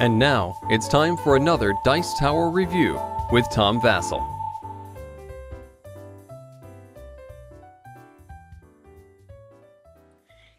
And now, it's time for another Dice Tower review with Tom Vasel.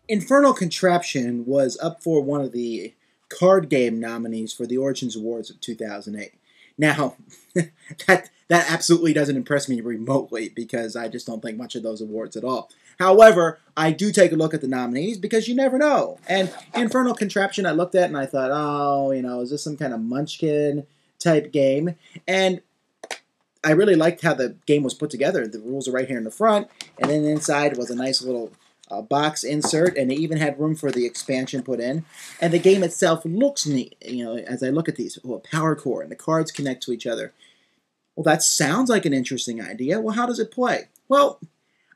Infernal Contraption was up for one of the card game nominees for the Origins Awards of 2008. Now, that absolutely doesn't impress me remotely because I just don't think much of those awards at all. However, I do take a look at the nominees because you never know. And Infernal Contraption I looked at and I thought, oh, is this some kind of Munchkin type game? And I really liked how the game was put together. The rules are right here in the front, and then inside was a nice little box insert, and it even had room for the expansion put in. And the game itself looks neat, as I look at these. Oh, a power core, and the cards connect to each other. Well, that sounds like an interesting idea. Well, how does it play? Well,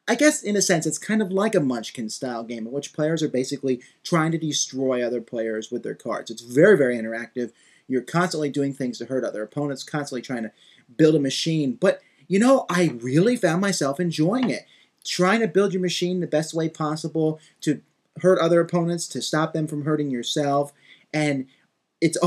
I guess in a sense it's kind of like a Munchkin-style game in which players are basically trying to destroy other players with their cards. It's very, very interactive. You're constantly doing things to hurt other opponents, constantly trying to build a machine. But, I really found myself enjoying it. Trying to build your machine the best way possible to hurt other opponents, to stop them from hurting yourself. And it's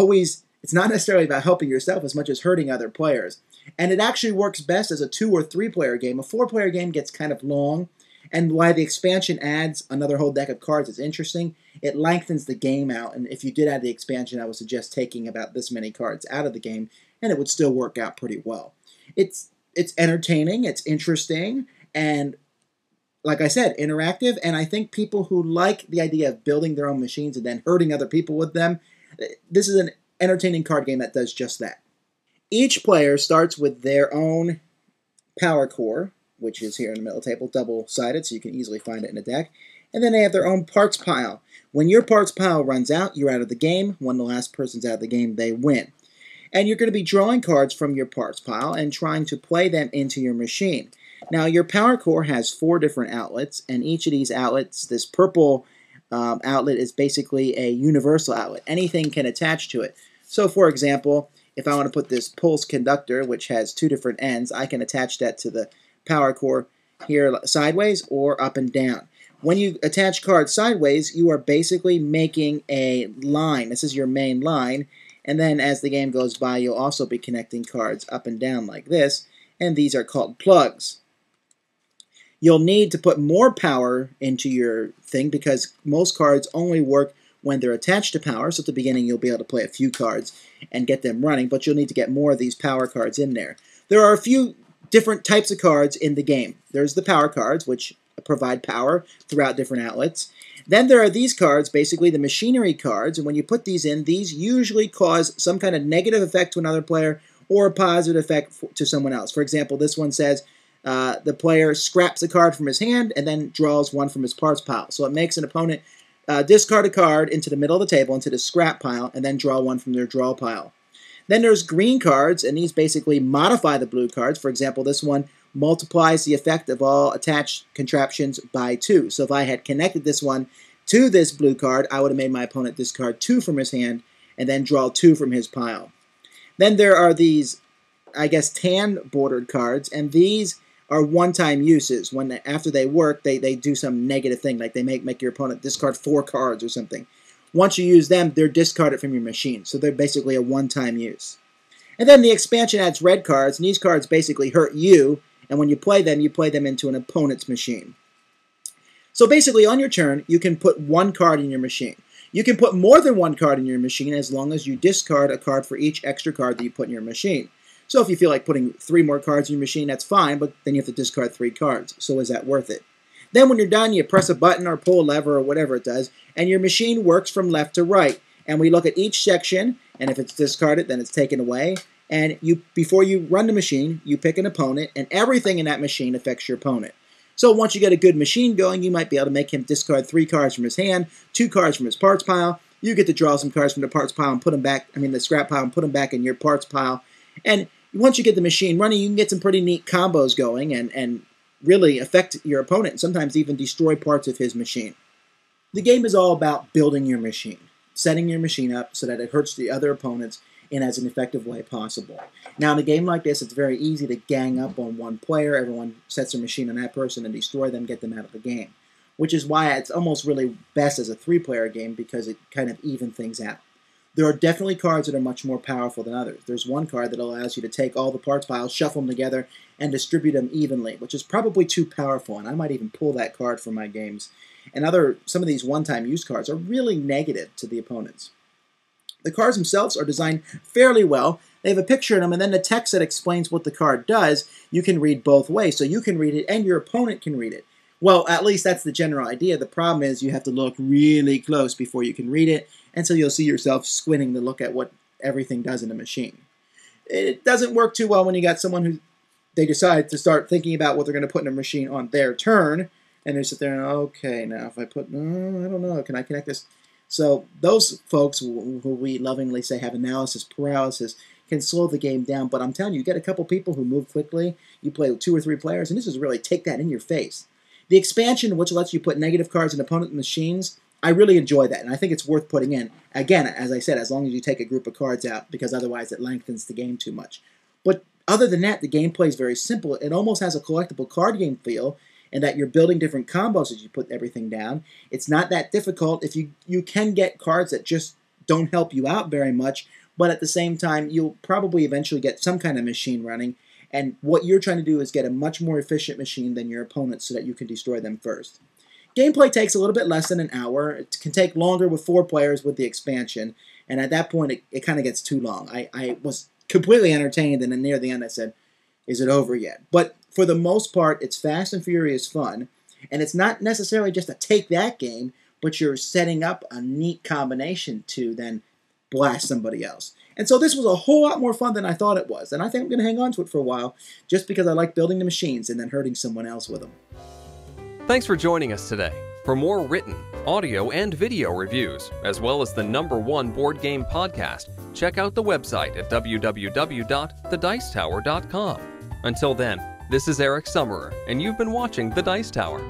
not necessarily about helping yourself as much as hurting other players. And it actually works best as a 2- or 3-player game. A 4-player game gets kind of long, and why the expansion adds another whole deck of cards is interesting. It lengthens the game out, and if you did add the expansion, I would suggest taking about this many cards out of the game, and it would still work out pretty well. It's entertaining, it's interesting, and like I said, interactive, and I think people who like the idea of building their own machines and then hurting other people with them, this is an entertaining card game that does just that. Each player starts with their own power core, which is here in the middle of the table, double-sided, so you can easily find it in a deck. And then they have their own parts pile. When your parts pile runs out, you're out of the game. When the last person's out of the game, they win. And you're going to be drawing cards from your parts pile and trying to play them into your machine. Now, your power core has 4 different outlets, and each of these outlets, this purple outlet is basically a universal outlet. Anything can attach to it. So, for example, if I want to put this pulse conductor, which has 2 different ends, I can attach that to the power core here sideways or up and down. When you attach cards sideways, you are basically making a line. This is your main line. And then as the game goes by, you'll also be connecting cards up and down like this. And these are called plugs. You'll need to put more power into your thing because most cards only work when they're attached to power. So at the beginning, you'll be able to play a few cards and get them running, but you'll need to get more of these power cards in there. There are a few different types of cards in the game. There's the power cards, which provide power throughout different outlets. Then there are these cards, basically the machinery cards, and when you put these in, these usually cause some kind of negative effect to another player or a positive effect to someone else. For example, this one says the player scraps a card from his hand and then draws one from his parts pile. So it makes an opponent discard a card into the middle of the table, into the scrap pile, and then draw one from their draw pile. Then there's green cards, and these basically modify the blue cards. For example, this one multiplies the effect of all attached contraptions by 2. So if I had connected this one to this blue card, I would have made my opponent discard 2 from his hand and then draw 2 from his pile. Then there are these, I guess, tan-bordered cards, and these are one-time uses. After they work, they do some negative thing, like they make your opponent discard 4 cards or something. Once you use them, they're discarded from your machine, so they're basically a one-time use. And then the expansion adds red cards, and these cards basically hurt you, and when you play them into an opponent's machine. So basically, on your turn, you can put 1 card in your machine. You can put more than 1 card in your machine as long as you discard a card for each extra card that you put in your machine. So if you feel like putting 3 more cards in your machine, that's fine, but then you have to discard 3 cards. So is that worth it? Then when you're done, you press a button or pull a lever or whatever it does, and your machine works from left to right. And we look at each section, and if it's discarded, then it's taken away. And before you run the machine, you pick an opponent, and everything in that machine affects your opponent. So once you get a good machine going, you might be able to make him discard 3 cards from his hand, 2 cards from his parts pile. You get to draw some cards from the parts pile and put them back, the scrap pile, and put them back in your parts pile. And once you get the machine running, you can get some pretty neat combos going and really affect your opponent, and sometimes even destroy parts of his machine. The game is all about building your machine, setting your machine up so that it hurts the other opponents in as an effective way possible. Now, in a game like this, it's very easy to gang up on one player. Everyone sets their machine on that person and destroy them, get them out of the game, which is why it's almost really best as a 3-player game because it kind of evens things out. There are definitely cards that are much more powerful than others. There's one card that allows you to take all the parts piles, shuffle them together, and distribute them evenly, which is probably too powerful, and I might even pull that card from my games. And some of these one-time use cards are really negative to the opponents. The cards themselves are designed fairly well. They have a picture in them, and then the text that explains what the card does, you can read both ways. So you can read it, and your opponent can read it. Well, at least that's the general idea. The problem is you have to look really close before you can read it, and so you'll see yourself squinting to look at what everything does in the machine. It doesn't work too well when you got someone who they decide to start thinking about what they're going to put in a machine on their turn, and they sit there and, okay, now if I put, no, I don't know, can I connect this? So those folks who we lovingly say have analysis paralysis can slow the game down, but I'm telling you, you get a couple people who move quickly, you play with 2 or 3 players, and this is really take that in your face. The expansion, which lets you put negative cards in opponent machines, I really enjoy that, and I think it's worth putting in. Again, as I said, as long as you take a group of cards out, because otherwise it lengthens the game too much. But other than that, the gameplay is very simple. It almost has a collectible card game feel, in that you're building different combos as you put everything down. It's not that difficult. If you can get cards that just don't help you out very much, but at the same time, you'll probably eventually get some kind of machine running. And what you're trying to do is get a much more efficient machine than your opponent so that you can destroy them first. Gameplay takes a little bit less than an hour. It can take longer with 4 players with the expansion. And at that point, it kind of gets too long. I was completely entertained, and then near the end I said, is it over yet? But for the most part, it's fast and furious fun. And it's not necessarily just a take that game, but you're setting up a neat combination to then blast somebody else. And so this was a whole lot more fun than I thought it was. And I think I'm going to hang on to it for a while, just because I like building the machines and then hurting someone else with them. Thanks for joining us today. For more written, audio, and video reviews, as well as the #1 board game podcast, check out the website at www.thedicetower.com. Until then, this is Eric Summerer, and you've been watching The Dice Tower.